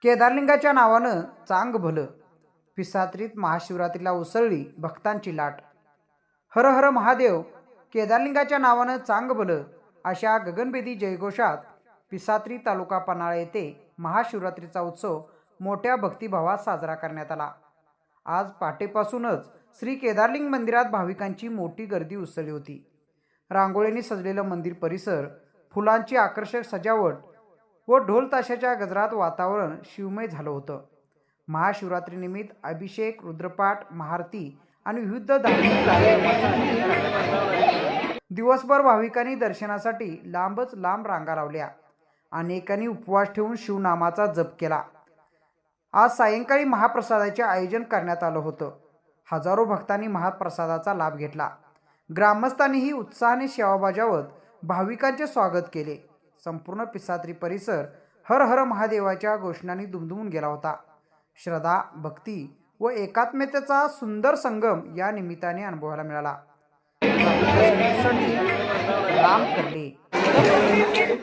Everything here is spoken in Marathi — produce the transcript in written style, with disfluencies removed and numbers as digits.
केदारलिंगाच्या नावानं चांग भलं. पिसात्रीत महाशिवरात्रीला उसळली भक्तांची लाट. हर हर महादेव, केदारलिंगाच्या नावानं चांग भलं अशा गगनभेदी जयघोषात पिसात्री तालुका पन्हाळा येथे महाशिवरात्रीचा उत्सव मोठ्या भक्तिभावात साजरा करण्यात आला. आज पहाटेपासूनच श्री केदारलिंग मंदिरात भाविकांची मोठी गर्दी उसळली होती. रांगोळीने सजलेलं मंदिर परिसर, फुलांची आकर्षक सजावट व ढोल ताशाच्या गजरात वातावरण शिवमय झालं होतं. महाशिवरात्रीनिमित्त अभिषेक, रुद्रपाठ, महाआरती आणि विविध धार्मिक कार्यक्रमांचं दिवसभर भाविकांनी दर्शनासाठी लांबच लांब रांगा लावल्या. अनेकांनी उपवास ठेवून शिवनामाचा जप केला. आज सायंकाळी महाप्रसादाचे आयोजन करण्यात आलं होतं. हजारो भक्तांनी महाप्रसादाचा लाभ घेतला. ग्रामस्थांनीही उत्साहाने सेवा बजावत भाविकांचे स्वागत केले. संपूर्ण पिसात्री परिसर हर हर महादेवाच्या घोषणांनी दुमदुमून गेला होता. श्रद्धा, भक्ती व एकात्मतेचा सुंदर संगम या निमित्ताने अनुभवायला मिळाला. राम करले.